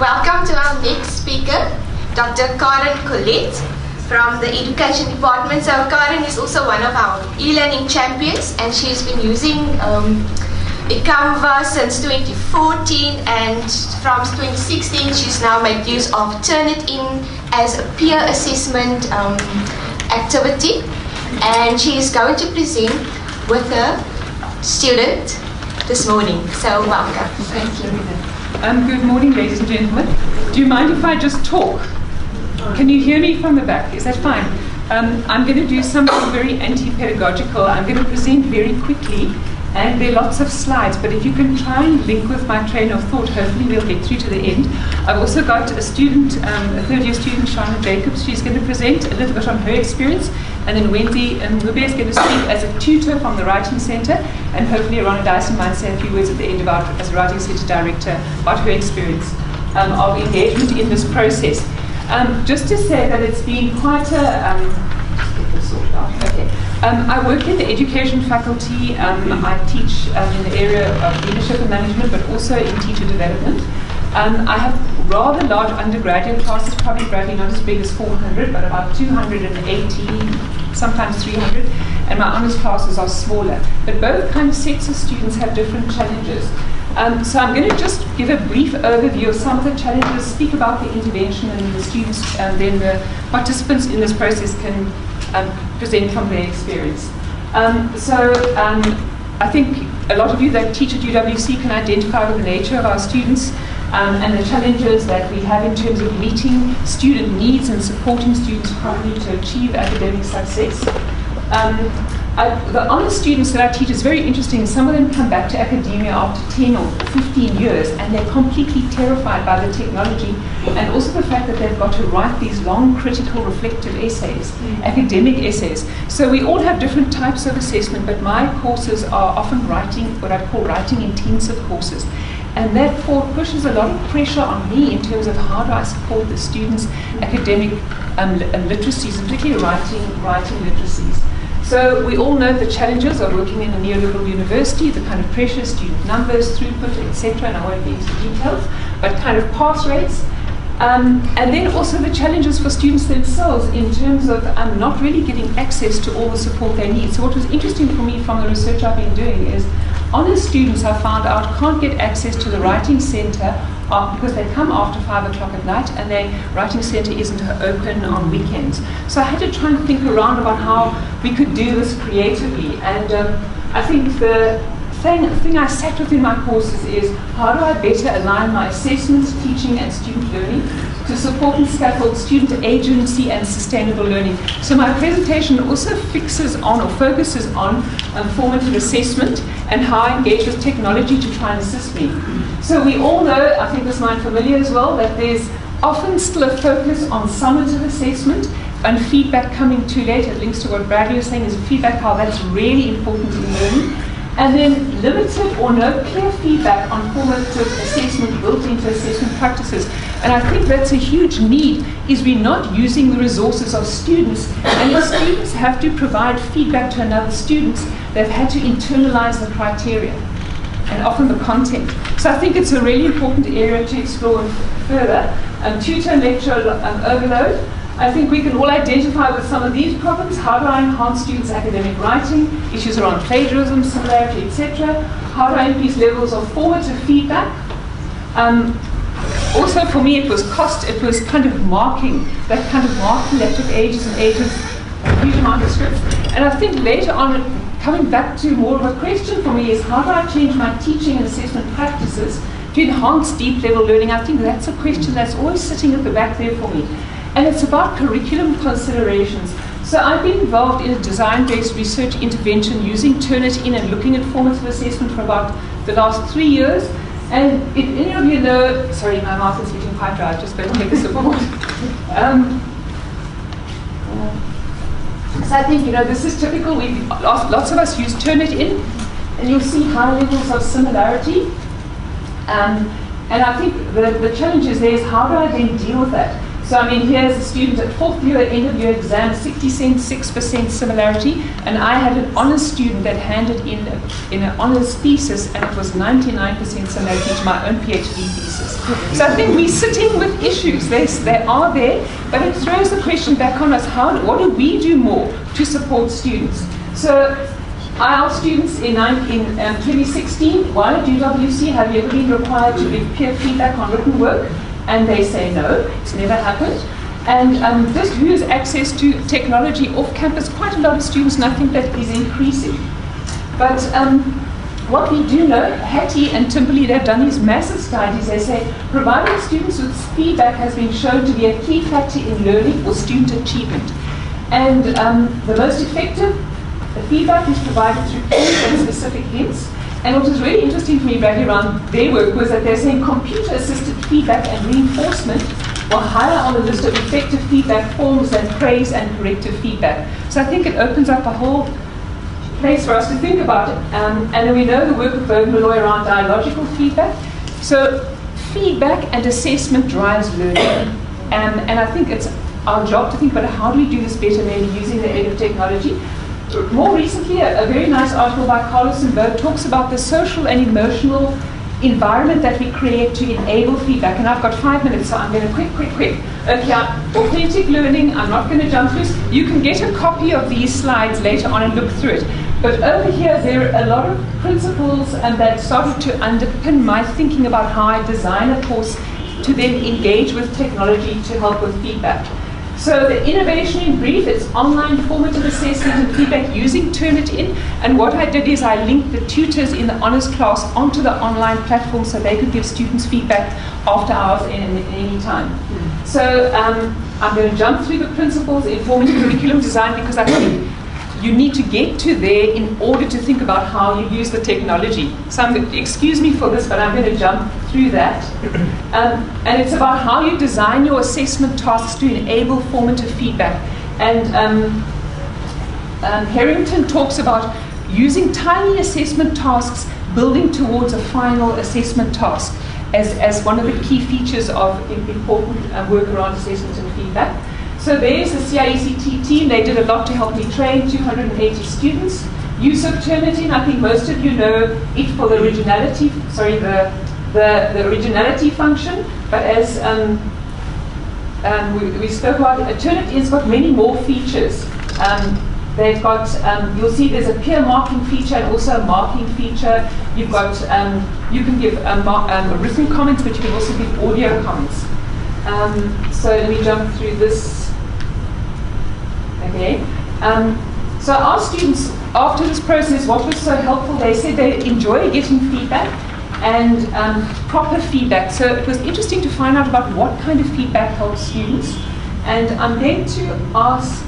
Welcome to our next speaker, Dr. Collett from the Education Department. So Karen is also one of our e-learning champions, and she's been using eColloquium since 2014, and from 2016 she's now made use of Turnitin as a peer assessment activity, and she is going to present with a student this morning. So welcome. Thank you. Good morning, ladies and gentlemen. Do you mind if I just talk? Can you hear me from the back? Is that fine? I'm going to do something very anti-pedagogical. I'm going to present very quickly, and there are lots of slides, but if you can try and link with my train of thought, hopefully we'll get through to the end. I've also got a student, a third-year student, Shana Jacobs. She's going to present a little bit on her experience, and then Wendy Mube is going to speak as a tutor from the Writing Centre, and hopefully Rhonda Dyson might say a few words at the end about, as a Writing Centre director, about her experience of engagement in this process. Just to say that it's been quite a... just get this sorted out. Okay. I work in the education faculty. I teach in the area of leadership and management, but also in teacher development. I have rather large undergraduate classes, probably not as big as 400, but about 280, sometimes 300, and my honours classes are smaller. But both kind of sets of students have different challenges. So I'm going to just give a brief overview of some of the challenges, speak about the intervention and the students, and then the participants in this process can present from their experience. I think a lot of you that teach at UWC can identify with the nature of our students and the challenges that we have in terms of meeting student needs and supporting students properly to achieve academic success. The honours students that I teach is very interesting. Some of them come back to academia after 10 or 15 years, and they're completely terrified by the technology and also the fact that they've got to write these long, critical, reflective essays, academic essays. So we all have different types of assessment, but my courses are often writing, what I call writing intensive courses. And that pushes a lot of pressure on me in terms of how do I support the students' academic literacies, and particularly writing literacies. So we all know the challenges of working in a neoliberal university, the kind of pressure, student numbers, throughput, etc., and I won't get into details, but kind of pass rates. And then also the challenges for students themselves in terms of not really getting access to all the support they need. So what was interesting for me from the research I've been doing is honours students, I found out, can't get access to the Writing Centre because they come after 5 o'clock at night, and their Writing Centre isn't open on weekends. So I had to try and think around about how we could do this creatively. And I think the thing I sat with in my courses is how do I better align my assessments, teaching and student learning to support and scaffold student agency and sustainable learning. So my presentation also focuses on formative assessment and how I engage with technology to try and assist me. So we all know, I think this might be familiar as well, that there's often still a focus on summative assessment and feedback coming too late. It links to what Bradley was saying, is feedback, how that's really important in learning. And then limited or no clear feedback on formative assessment built into assessment practices. And I think that's a huge need, is we're not using the resources of students, and if students have to provide feedback to another students, they've had to internalize the criteria and often the content. So I think it's a really important area to explore further. Tutor and lecture overload. I think we can all identify with some of these problems. How do I enhance students' academic writing? Issues around plagiarism, similarity, etc. How do I increase levels of formative feedback? Also for me it was cost, it was kind of marking that took ages and ages, a huge amount of scripts. And I think later on, coming back to more of a question for me is how do I change my teaching and assessment practices to enhance deep level learning? I think that's a question that's always sitting at the back there for me. And it's about curriculum considerations. So I've been involved in a design-based research intervention using Turnitin and looking at formative assessment for about the last 3 years. And if any of you know, sorry, my mouth is getting quite dry, just going to take a sip of water. So I think, this is typical. Lots of us use Turnitin, and you'll see high levels of similarity. And I think the challenge is how do I then deal with that? So I mean, here's a student at 4th year, end of year exam, 66% similarity, and I had an honours student that handed in an honours thesis, and it was 99% similarity to my own PhD thesis. So I think we're sitting with issues. They are there, but it throws the question back on us: what do we do more to support students? So I asked students in 2016, while at UWC, have you ever been required to give peer feedback on written work? And they say no, it's never happened. And just who has access to technology off campus? Quite a lot of students, and I think that is increasing. But what we do know, Hattie and Timberley, they've done these massive studies. They say providing students with feedback has been shown to be a key factor in learning or student achievement. And the most effective feedback is provided through clear and specific hints. And what was really interesting for me, Bradley, around their work was that they're saying computer-assisted feedback and reinforcement were higher on the list of effective feedback forms than praise and corrective feedback. So I think it opens up a whole place for us to think about it. And then we know the work of Berg Malloy around dialogical feedback. So feedback and assessment drives learning. And I think it's our job to think about how do we do this better, maybe using the aid of technology. More recently, a very nice article by Collett and Berg talks about the social and emotional environment that we create to enable feedback. And I've got 5 minutes, so I'm going to quick. Okay, authentic learning, I'm not going to jump through this. You can get a copy of these slides later on and look through it. But over here, there are a lot of principles that started to underpin my thinking about how I design a course to then engage with technology to help with feedback. So the innovation in brief, it's online formative assessment and feedback using Turnitin. And what I did is I linked the tutors in the honours class onto the online platform so they could give students feedback after hours and any time. So I'm going to jump through the principles in formative curriculum design because I think you need to get to there in order to think about how you use the technology. So excuse me for this, but I'm going to jump through that. And it's about how you design your assessment tasks to enable formative feedback. And Harrington talks about using tiny assessment tasks, building towards a final assessment task as one of the key features of important work around assessment and feedback. So there's the CIECT team. They did a lot to help me train 280 students. Use of Turnitin, I think most of you know it for the originality, the originality function. But as we spoke about, Turnitin's got many more features. They've got, you'll see there's a peer marking feature and also a marking feature. You've got, you can give written comments, but you can also give audio comments. So let me jump through this. Okay. So our students, after this process, what was so helpful, they said they enjoy getting feedback and proper feedback. So it was interesting to find out about what kind of feedback helps students. And I'm going to ask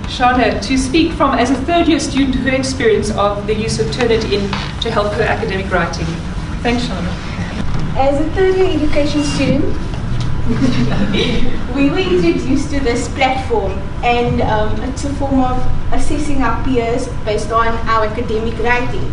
Shana to speak from, as a third-year student, her experience of the use of Turnitin to help her academic writing. Thanks, Shana. As a third-year education student, we were introduced to this platform, and it's a form of assessing our peers based on our academic writing.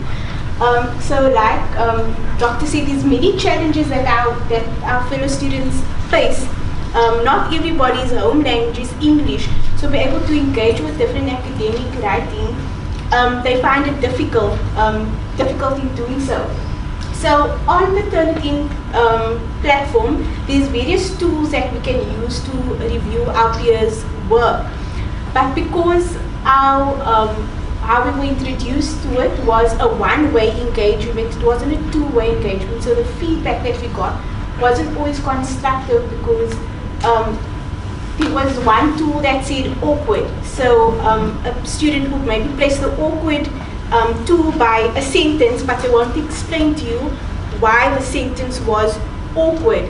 So like Dr. said, there's many challenges that our fellow students face. Not everybody's home language is English, so be able to engage with different academic writing, they find it difficult in doing so. So on the Turnitin platform, there's various tools that we can use to review our peers' work. But because how we were introduced to it was a one-way engagement, it wasn't a two-way engagement. So the feedback that we got wasn't always constructive because it was one tool that said awkward. So a student would maybe place the awkward tool by a sentence, but they won't explain to you why the sentence was awkward.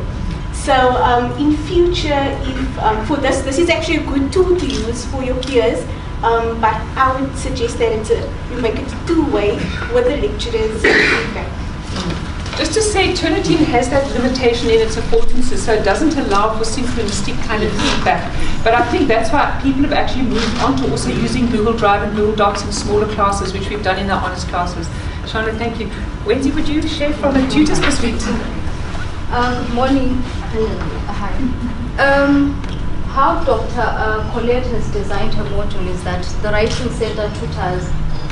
So in future, if for this is actually a good tool to use for your peers, but I would suggest that you make it two-way with the lecturer's feedback. Just to say, Turnitin has that limitation in its affordances, so it doesn't allow for synchronistic kind of feedback. But I think that's why people have actually moved on to also using Google Drive and Google Docs in smaller classes, which we've done in our honours classes. Shana, thank you. Wendy, would you share from a tutor's perspective? Morning. How Dr. Collett has designed her module is that the Writing Center tutors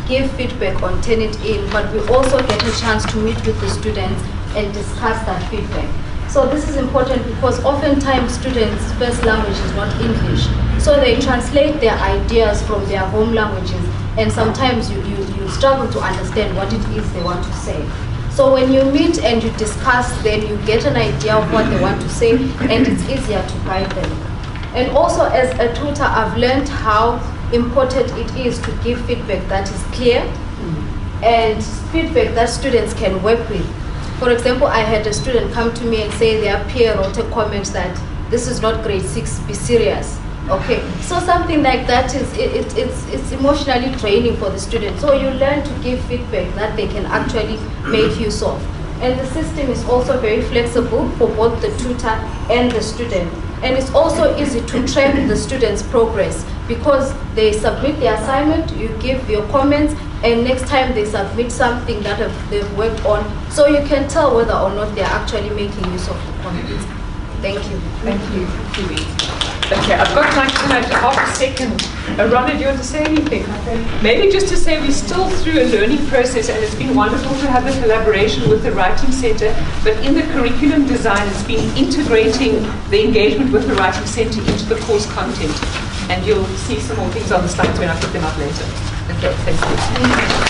give feedback on Turnitin, but we also get a chance to meet with the students and discuss that feedback. So this is important because oftentimes students' first language is not English. So they translate their ideas from their home languages, and sometimes you struggle to understand what it is they want to say. So when you meet and you discuss, then you get an idea of what they want to say, and it's easier to guide them. And also as a tutor, I've learned how important it is to give feedback that is clear and feedback that students can work with. For example, I had a student come to me and say their peer wrote a comment that this is not grade 6, be serious. Okay, so something like that is it's emotionally draining for the student. So you learn to give feedback that they can actually make use of. And the system is also very flexible for both the tutor and the student. And it's also easy to track the students' progress because they submit the assignment, you give your comments, and next time they submit something that they've worked on, so you can tell whether or not they're actually making use of the comments. Thank you. Thank you. Okay, I've got like half a second. Ronna, do you want to say anything? Maybe just to say we're still through a learning process, and it's been wonderful to have the collaboration with the Writing Center, but in the curriculum design it's been integrating the engagement with the Writing Center into the course content. And you'll see some more things on the slides when I put them up later. Okay, thank you.